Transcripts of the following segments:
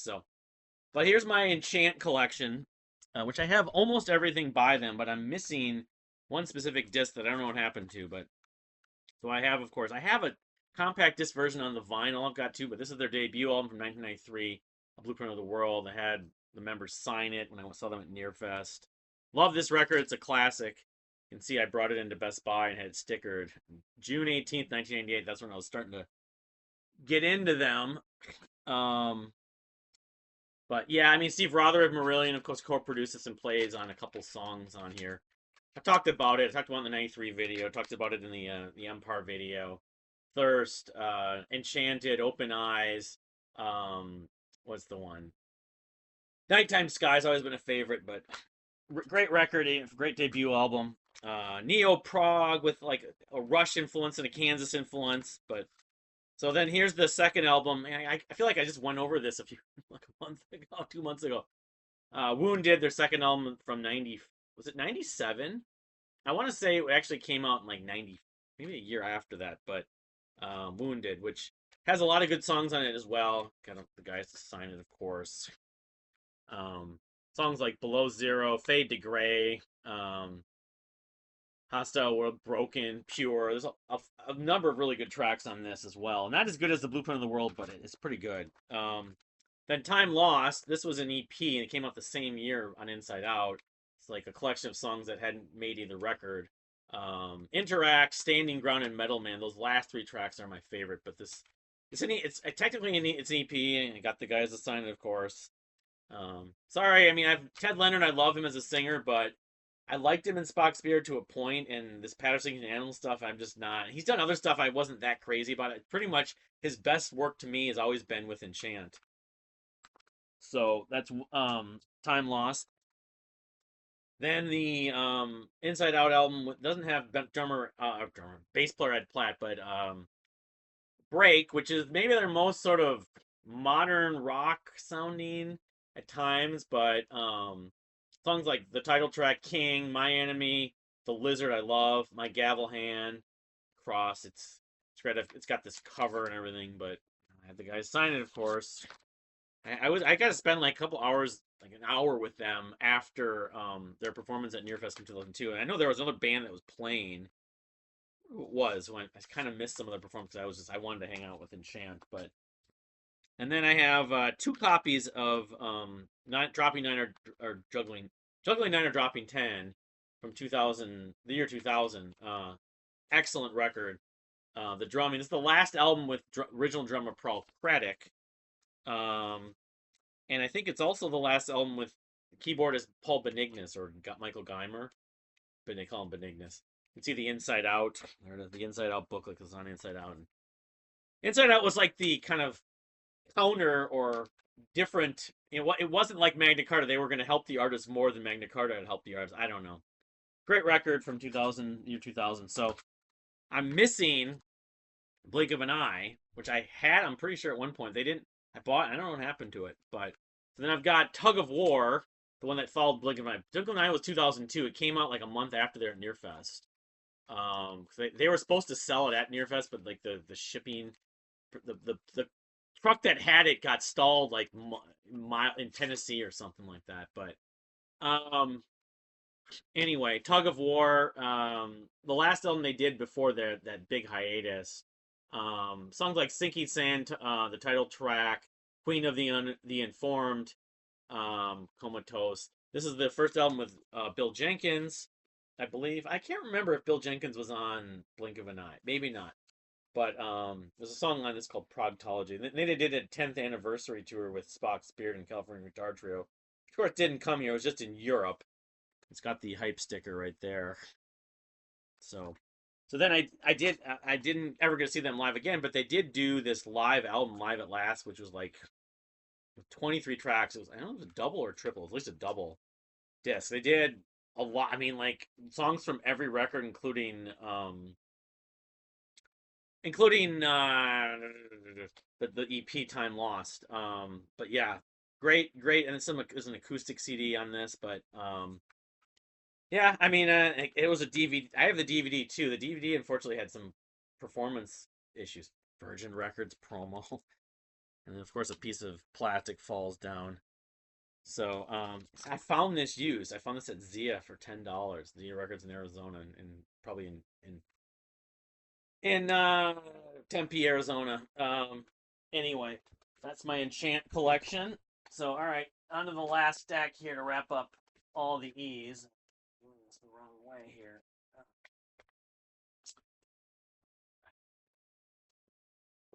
So, but here's my Enchant collection, which I have almost everything by them, but I'm missing one specific disc that I don't know what happened to. But so I have, of course, I have a compact disc version on the vinyl. I've got two, but this is their debut album from 1993, A Blueprint of the World. I had the members sign it when I saw them at Nearfest. Love this record. It's a classic. You can see I brought it into Best Buy and had it stickered. June 18th, 1998. That's when I was starting to get into them. Um, but yeah, I mean, Steve Rother of Marillion, of course, co-produces and plays on a couple songs on here. I talked about it. I talked about it in the 93 video. I talked about it in the Empire video. Thirst, Enchanted, Open Eyes. What's the one? Nighttime Sky's always been a favorite, but great record, great debut album. Neo prog with like a Rush influence and a Kansas influence, but so then here's the second album. I feel like I just went over this a few like a month ago, 2 months ago. Wounded, their second album from 90, was it 97? I want to say it actually came out in like 90, maybe a year after that, but Wounded, which has a lot of good songs on it as well. Got the guys to sign it, of course. Songs like Below Zero, Fade to Gray, Hostile World, Broken, Pure. There's a number of really good tracks on this as well. Not as good as the Blueprint of the World, but it's pretty good. Then Time Lost. This was an EP and it came out the same year on Inside Out. It's like a collection of songs that hadn't made either record. Interact, Standing Ground, and Metal Man. Those last three tracks are my favorite. But it's technically it's an EP, and I got the guys to sign it, of course. Sorry, I mean I've Ted Leonard. I love him as a singer, but I liked him in Spock's Beard to a point, and this Patterson and Animal stuff, I'm just not. He's done other stuff I wasn't that crazy about. It pretty much his best work to me has always been with Enchant. So that's Time Lost. Then the Inside Out album doesn't have bass player Ed Platt, but Break, which is maybe their most sort of modern rock sounding at times, but songs like the title track King, My Enemy, The Lizard I Love, My Gavel Hand, Cross. It's got this cover and everything, but I had the guys sign it, of course. I got to spend like a couple hours, like an hour with them after their performance at Nearfest in 2002. And I know there was another band that was playing. Was when I kind of missed some of their performances. I wanted to hang out with Enchant, but and then I have two copies of not dropping nine or juggling nine or dropping 10 from 2000, the year 2000. Excellent record. The drumming. It's the last album with original drummer Paul Craddock. Um, and I think it's also the last album with keyboardist Paul Benignus or Michael Geimer, but they call him Benignus. You can see the Inside Out, or the Inside Out booklet is on Inside Out. And Inside Out was like the kind of counter or different. It wasn't like Magna Carta. They were going to help the artist more than Magna Carta had helped the artist. I don't know. Great record from 2000, year 2000. So I'm missing Blink of an Eye, which I had. I'm pretty sure at one point they didn't. I bought. I don't know what happened to it, but so then I've got Tug of War, the one that followed Blink of an Eye. Blink of an Eye was 2002. It came out like a month after they're at Nearfest. They were supposed to sell it at Nearfest, but like the shipping, the truck that had it got stalled like mile in Tennessee or something like that. But um, anyway, Tug of War, the last album they did before that big hiatus, songs like Sinking Sand, the title track, Queen of the Informed, Comatose. This is the first album with Bill Jenkins, I believe. I can't remember if Bill Jenkins was on Blink of an Eye. Maybe not. But there's a song on this called Proctology. They did a 10th anniversary tour with Spock's Beard and California Guitar Trio. Of course, it didn't come here. It was just in Europe. It's got the hype sticker right there. So, so then I didn't ever get to see them live again, but they did do this live album, Live at Last, which was like 23 tracks. I don't know if it was a double or triple. It was at least a double disc. They did a lot. I mean, like songs from every record, including the EP Time Lost. But yeah, great, and there's an acoustic CD on this. But yeah, I mean, it was a DVD. I have the DVD too. The DVD unfortunately had some performance issues. Virgin Records promo. And then, of course, a piece of plastic falls down. So I found this used. I found this at Zia for $10. Zia Records in Arizona, and probably in Tempe, Arizona. Anyway, that's my Enchant collection. So all right, on to the last stack here to wrap up all the E's. I'm doing this the wrong way here.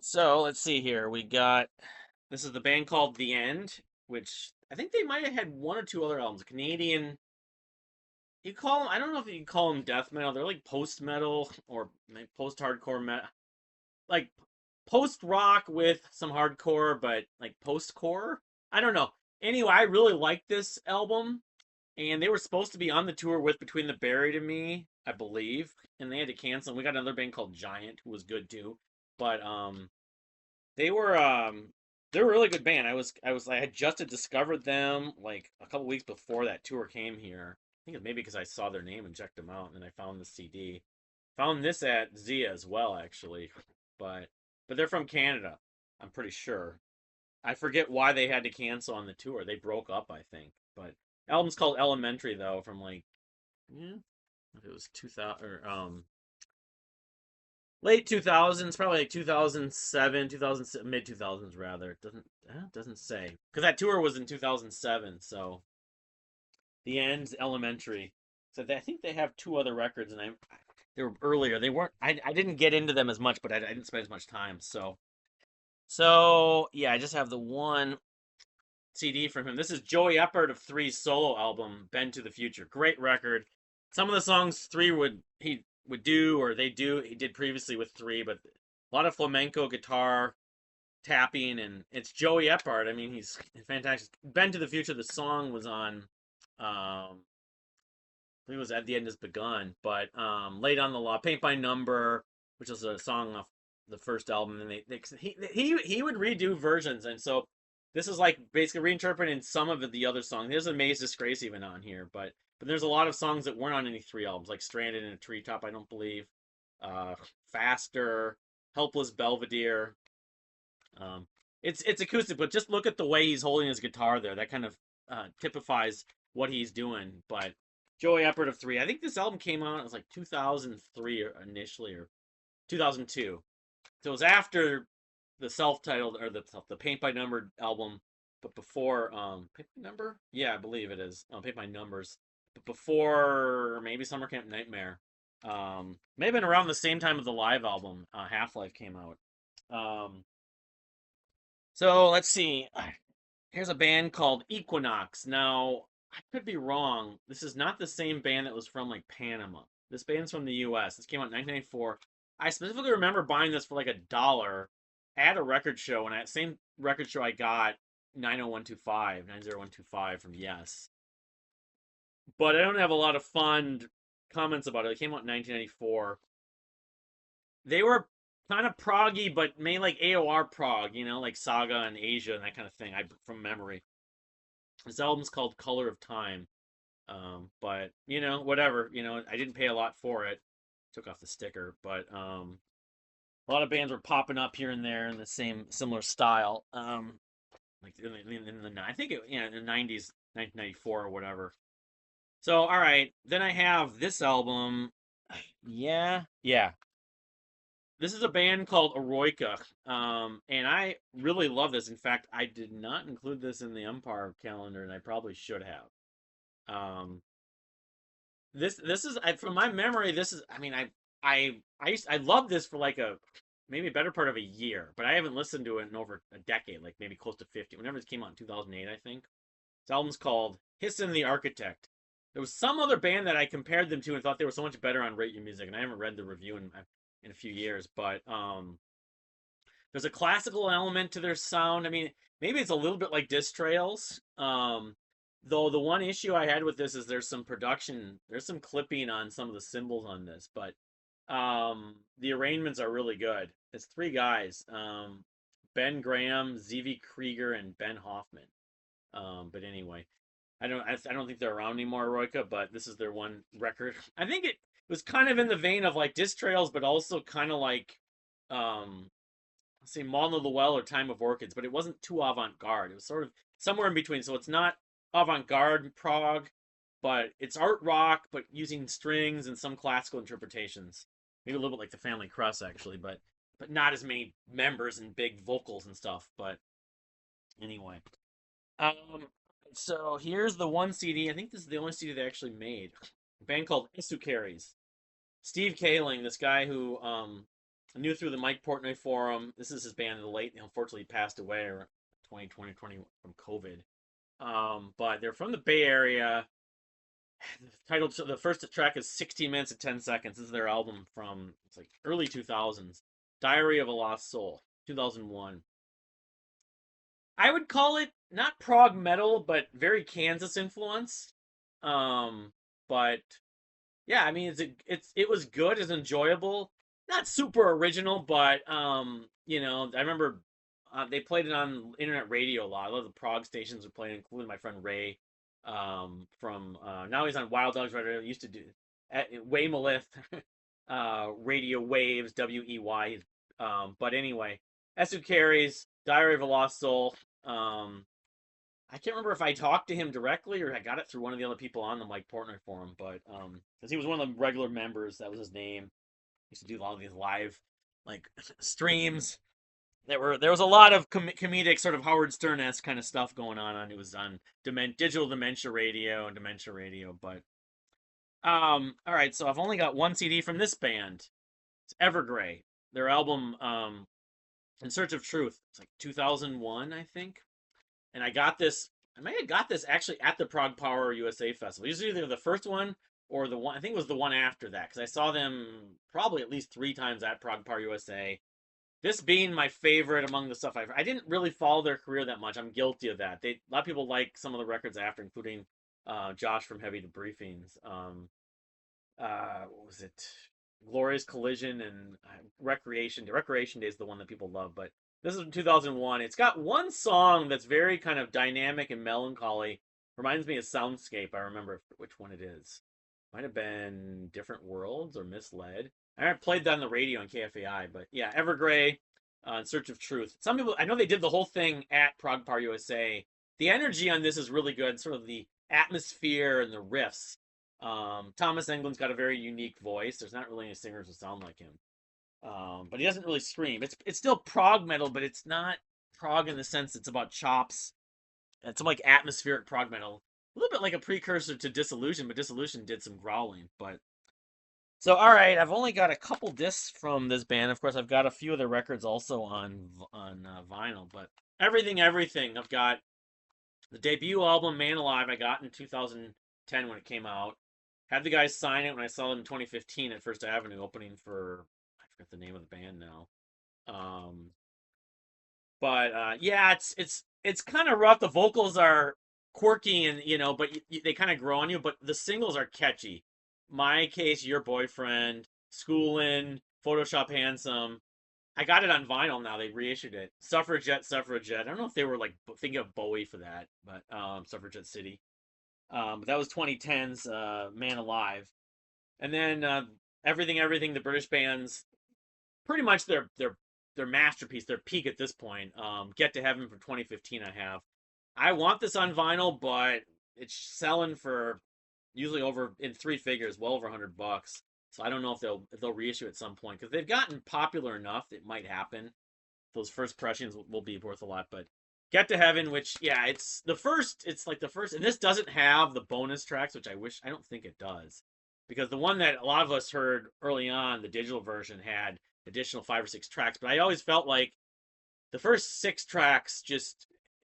So let's see here. We got this is the band called The End, which I think they might have had one or two other albums. Canadian. You call them? I don't know if you can call them death metal. They're like post metal or post hardcore metal, like post rock with some hardcore, but like post core. I don't know. Anyway, I really like this album, and they were supposed to be on the tour with Between the Buried and Me, I believe, and they had to cancel. And we got another band called Giant, who was good too, but they were they were a really good band. I had just discovered them like a couple weeks before that tour came here. I think it maybe because I saw their name and checked them out, and then I found the CD. Found this at Zia as well, actually, but they're from Canada. I'm pretty sure. I forget why they had to cancel on the tour. They broke up, I think. But album's called Elementary though, from like yeah, if it was 2000 or late 2000s, probably like 2007, 2000 mid 2000s rather. It doesn't say because that tour was in 2007. So the end's Elementary. So I think they have two other records, and they were earlier. They weren't. I didn't get into them as much, but I didn't spend as much time. So yeah, I just have the one CD from him. This is Joey Eppert of Three's solo album, Bend to the Future. Great record. Some of the songs Three he would do or he did previously with Three, but a lot of flamenco guitar tapping, and it's Joey Eppert. I mean, he's fantastic. Bend to the Future. The song was on. I think it was At the End Has Begun, but Late on the Law, Paint by Number, which is a song off the first album, and he would redo versions, and so this is like basically reinterpreting some of the other songs. There's a Maze Disgrace even on here, but there's a lot of songs that weren't on any three albums, like Stranded in a Treetop, I don't believe, uh, Faster, Helpless Belvedere. Um, it's acoustic, but just look at the way he's holding his guitar there. That kind of typifies what he's doing. But Joey Eppert of Three, I think this album came out. It was like 2003 initially, or 2002. So it was after the self-titled or the Paint by Number album, but before Paint by Number. Yeah, I believe it is. Paint by Numbers, but before maybe Summer Camp Nightmare. May have been around the same time as the live album Half Life came out. Um, so let's see. Here's a band called Equinox. Now, I could be wrong. This is not the same band that was from like Panama. This band's from the US. This came out in 1994. I specifically remember buying this for like $1 at a record show, and at the same record show I got 90125 from Yes. But I don't have a lot of fond comments about it. It came out in 1994. They were kind of proggy, but made like AOR prog, like Saga and Asia and that kind of thing. I from memory. This album's called Color of Time. But whatever. I didn't pay a lot for it. Took off the sticker, but a lot of bands were popping up here and there in the same similar style. Like in the I think in the 90s, 1994 or whatever. So all right, then I have this album. Yeah, yeah. This is a band called Eroica, and I really love this. In fact, I did not include this in the Empire calendar, and I probably should have. This is from my memory. This is, I mean, I love this for like maybe a better part of a year, but I haven't listened to it in over a decade, like maybe close to 50. Whenever this came out in 2008, I think. This album's called Hissin the Architect. There was some other band that I compared them to and thought they were so much better on Rate Your Music, and I haven't read the review in a few years, but there's a classical element to their sound. I mean, maybe it's a little bit like Disc Trails. Though the one issue I had with this is there's some clipping on some of the cymbals on this, but the arrangements are really good. It's three guys, Ben Graham, ZV Krieger, and Ben Hoffman. But anyway, I don't think they're around anymore, Roika, but this is their one record. I think it was kind of in the vein of like Disc Trails, but also kind of like say Mon Luel or Time of Orchids, but it wasn't too avant-garde. It was sort of somewhere in between. So it's not avant-garde prog, but it's art rock, but using strings and some classical interpretations. Maybe a little bit like the Family Crust, actually, but not as many members and big vocals and stuff. But anyway, um, so here's the one CD. I think this is the only CD they actually made. A band called Isukaris. Steve Kaling, this guy who knew through the Mike Portnoy forum. This is his band in the late. Unfortunately, he passed away or 2020 from COVID. But they're from the Bay Area. The first track is 16 minutes and 10 seconds. This is their album from it's like early 2000s. Diary of a Lost Soul, 2001. I would call it not prog metal, but very Kansas influence. But yeah, I mean it was good, it's enjoyable. Not super original, but I remember they played it on internet radio a lot. A lot of the prog stations were playing, including my friend Ray. From now he's on Wild Dogs Radio. Used to do at Weymouth, Radio Waves, WEY. But anyway, Esu Carries, Diary of a Lost Soul. I can't remember if I talked to him directly or I got it through one of the other people on the Mike Portnoy forum, but because he was one of the regular members, that was his name. He used to do a lot of these live like streams. There was a lot of comedic sort of Howard Stern-esque kind of stuff going on. It was on Digital Dementia Radio and Dementia Radio, but all right. So I've only got one CD from this band. It's Evergrey. Their album In Search of Truth. It's like 2001, I think. And I got this. I may have got this actually at the Prague Power USA Festival. It was either the first one or the one. I think it was the one after that because I saw them probably at least 3 times at Prague Power USA. This being my favorite among the stuff I didn't really follow their career that much. I'm guilty of that. A lot of people like some of the records after, including Josh from Heavy Debriefings. What was it? Glorious Collision and Recreation. Recreation Day is the one that people love, but this is from 2001. It's got one song that's very kind of dynamic and melancholy. Reminds me of Soundscape. I remember which one it is. Might have been Different Worlds or Misled. I played that on the radio on KFAI, but yeah, Evergrey, In Search of Truth. Some people, I know they did the whole thing at Prague Power USA. The energy on this is really good, sort of the atmosphere and the riffs. Thomas England's got a very unique voice. There's not really any singers who sound like him. But he doesn't really scream. It's still prog metal, but it's not prog in the sense it's about chops. It's like atmospheric prog metal. A little bit like a precursor to Dissolution, but Dissolution did some growling. But so, all right, I've only got a couple discs from this band. Of course, I've got a few of their records also on vinyl. But everything. I've got the debut album, Man Alive. I got in 2010 when it came out. Had the guys sign it when I saw them in 2015 at First Avenue, opening for I forget the name of the band now. Yeah, it's kind of rough. The vocals are quirky and but they kind of grow on you. But the singles are catchy. My Case, Your Boyfriend, Schoolin', Photoshop Handsome. I got it on vinyl now. They reissued it. Suffragette. I don't know if they were like thinking of Bowie for that, but Suffragette City. But that was 2010's Man Alive. And then Everything, the British bands, pretty much their masterpiece, their peak at this point. Get to Heaven from 2015 I want this on vinyl, but it's selling for usually over in 3 figures, well over $100. So I don't know if they'll reissue at some point because they've gotten popular enough it might happen. Those first pressings will be worth a lot, but Get to Heaven, which it's like the first, and this doesn't have the bonus tracks, which I don't think it does, because the one that a lot of us heard early on, the digital version, had additional 5 or 6 tracks, but I always felt like the first 6 tracks just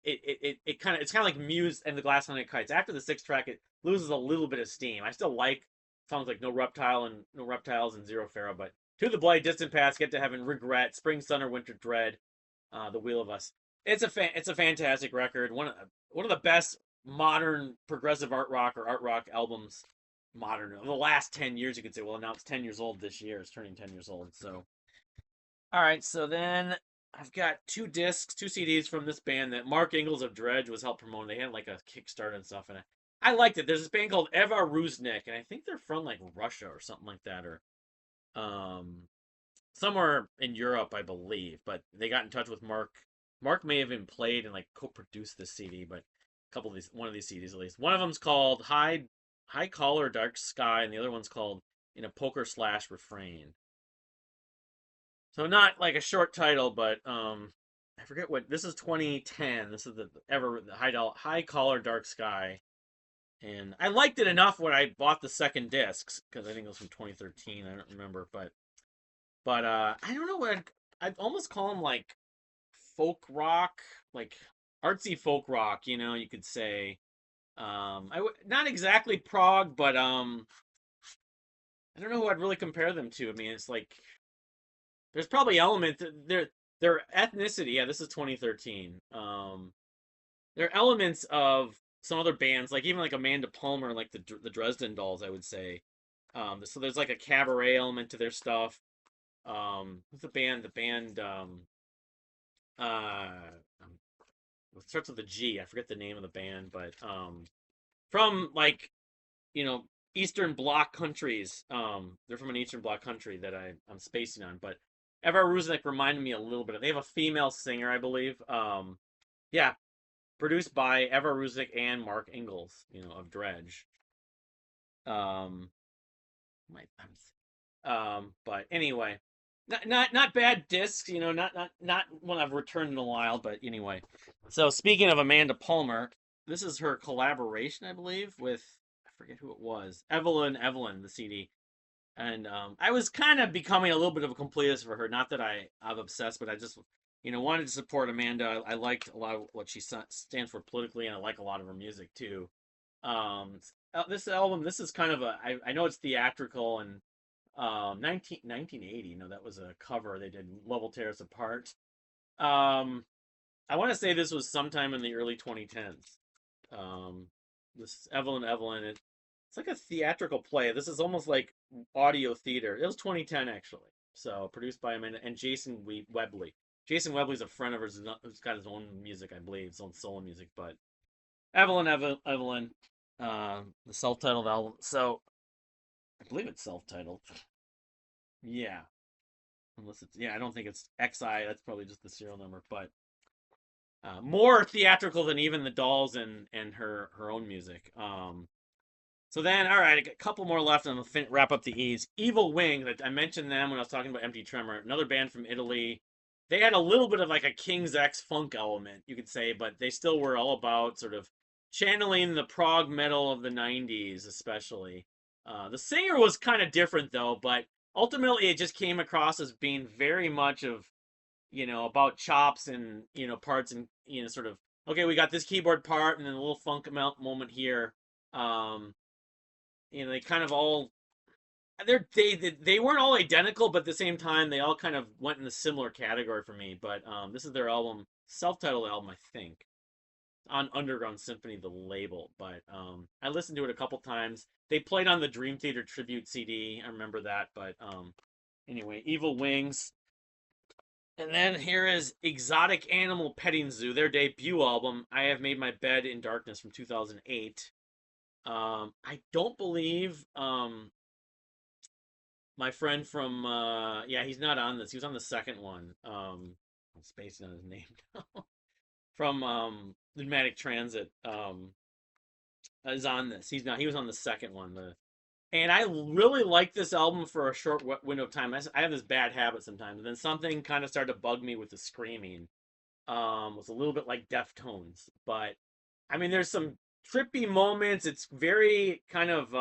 it's kind of like Muse and the Glass Onion Kites. After the 6th track, it loses a little bit of steam. I still like songs like No Reptiles and Zero Pharaoh, but To the Blade, Distant Past, Get to Heaven, Regret, Spring, Summer, Winter, Dread, The Wheel of Us. It's a fantastic record. One of the best modern progressive art rock albums, modern of the last 10 years. You could say, well, now it's 10 years old this year. It's turning 10 years old. So, all right. So then I've got 2 discs, 2 CDs from this band that Mark Ingalls of Dredge was helped promoting. They had like a Kickstarter and stuff, and I liked it. There's this band called Eva Rusnik, and I think they're from like Russia or something like that, or somewhere in Europe, I believe. But they got in touch with Mark. Mark may have even played and like co-produced this CD, but one of these CDs at least. One of them's called High Collar Dark Sky, and the other one's called In a Poker Slash Refrain. So not like a short title, but I forget what this is. 2010. This is the High Collar Dark Sky, and I liked it enough when I bought the second discs because I think it was from 2013. I don't remember, but I don't know what I'd almost call them like folk rock, like artsy folk rock. You could say. Not exactly prog, but I don't know who I'd really compare them to. I mean, it's like there's probably elements their ethnicity. Yeah, this is 2013. There are elements of some other bands, like even like Amanda Palmer, like the Dresden Dolls, I would say. So there's like a cabaret element to their stuff. What's the band? Um, it starts with a G. I forget the name of the band, but from like you know Eastern Bloc countries. They're from an Eastern Bloc country that I'm spacing on, but Eva Rusnik reminded me a little bit of. They have a female singer, I believe. Yeah, produced by Eva Rusnik and Mark Ingalls, of Dredge. Um, but anyway, not bad discs, not one I've returned in a while, but anyway. So speaking of Amanda Palmer, this is her collaboration, I believe, with I forget who it was, Evelyn, the CD, and I was kind of becoming a little bit of a completist for her. Not that I'm obsessed, but I just wanted to support Amanda. I liked a lot of what she stands for politically, and I like a lot of her music too. This album, this is kind of I know it's theatrical and 1980. That was a cover they did. Love Will Tear Us Apart. Um, I want to say this was sometime in the early 2010s. Um, this Evelyn. It's like a theatrical play. This is almost like audio theater. It was 2010 actually. So produced by him and Jason Webley. Jason Webley's a friend of hers who's got his own music, I believe, his own solo music. But Evelyn, the self-titled album. So I believe it's self-titled. Yeah, unless it's I don't think it's XI. That's probably just the serial number, but more theatrical than even the Dolls and her own music. So then, all right, a couple more left, and I'll wrap up the E's. Evil Wing, that I mentioned them when I was talking about Empty Tremor, another band from Italy. They had a little bit of like a King's X funk element, you could say, but they still were all about sort of channeling the prog metal of the 90s, especially. The singer was kind of different, though, but ultimately it just came across as being very much of, about chops and, parts and, sort of, okay, we got this keyboard part and then a little funk moment here. Um, they kind of all they weren't all identical, but at the same time they all kind of went in the similar category for me. But this is their album, self-titled album, I think, on Underground Symphony, the label. But I listened to it a couple times. They played on the Dream Theater tribute CD. I remember that. But anyway, Evil Wings. And then here is Exotic Animal Petting Zoo, their debut album. I Have Made My Bed in Darkness from 2008. I don't believe my friend from he's not on this. He was on the second one. I'm spacing on his name now. From Pneumatic Transit is on this. He's not. He was on the second one. And I really liked this album for a short window of time. I have this bad habit sometimes, and then something kind of started to bug me with the screaming. It was a little bit like Deftones, but I mean, there's some trippy moments. It's very kind of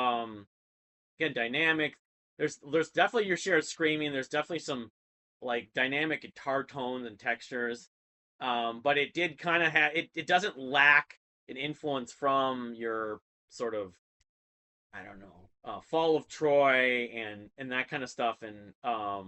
again dynamic. There's definitely your share of screaming. There's definitely some like dynamic guitar tones and textures. But it did kind of have it doesn't lack an influence from your sort of I don't know Fall of Troy and that kind of stuff. And I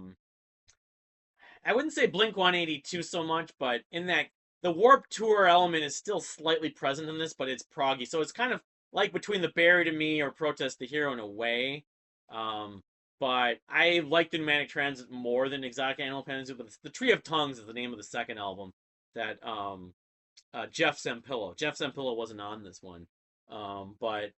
wouldn't say Blink 182 so much, but in that the Warp Tour element is still slightly present in this, but it's proggy. So it's kind of like between the Buried in Me or Protest the Hero in a way. Um, but I like the Pneumatic Transit more than Exotic Animal Petting But the Tree of Tongues is the name of the second album that Jeff Sempillo wasn't on this one. But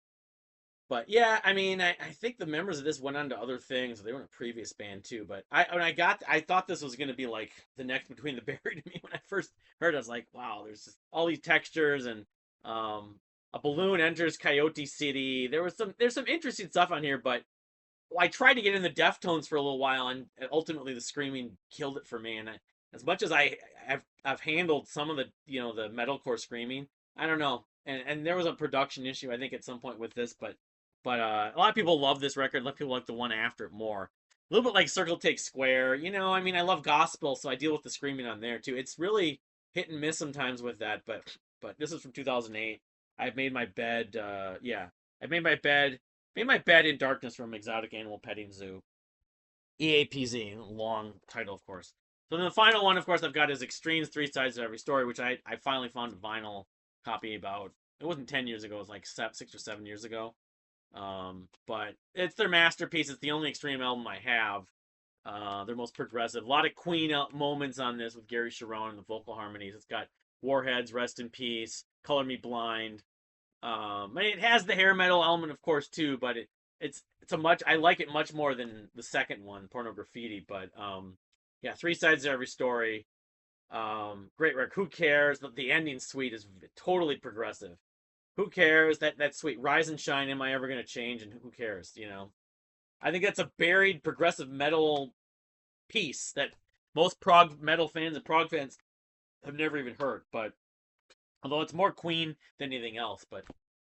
But yeah, I mean, I think the members of this went on to other things. They were in a previous band too. But I thought this was gonna be like the next Between the Buried to me when I first heard it. I was like, wow, there's just all these textures and um, a balloon enters Coyote City. There's some interesting stuff on here, but I tried to get in the Deftones for a little while, and ultimately the screaming killed it for me. And as much as I've handled some of the the metalcore screaming, I don't know. And there was a production issue I think at some point with this, but a lot of people love this record. A lot of people like the one after it more. A little bit like Circle Take Square. I mean, I love gospel, so I deal with the screaming on there too. It's really hit and miss sometimes with that, but this is from 2008. I've made my bed. Yeah, I've made my bed in darkness from Exotic Animal Petting Zoo. EAPZ, long title, of course. So then the final one, of course, I've got is Extremes, Three Sides to Every Story, which I finally found a vinyl copy about. It wasn't 10 years ago, it was like 6 or 7 years ago. But it's their masterpiece. It's the only Extreme album I have. Their most progressive. A lot of Queen moments on this with Gary Sharon and the vocal harmonies. It's got Warheads, Rest in Peace, Color Me Blind, and it has the hair metal element, of course, too. But it's a much I like it much more than the second one, Porno Graffiti. But yeah, Three Sides to Every Story. Great record. Who cares? The ending suite is totally progressive. Who cares? That suite, Rise and Shine. Am I ever gonna change? And who cares? I think that's a buried progressive metal piece that most prog metal fans and prog fans have never even heard. But although it's more Queen than anything else. But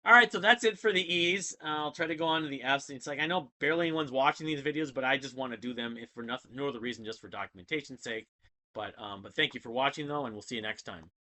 all right, so that's it for the E's. I'll try to go on to the F's. It's like I know barely anyone's watching these videos, but I just want to do them if for nothing, no other reason, just for documentation's sake. But thank you for watching though, and we'll see you next time.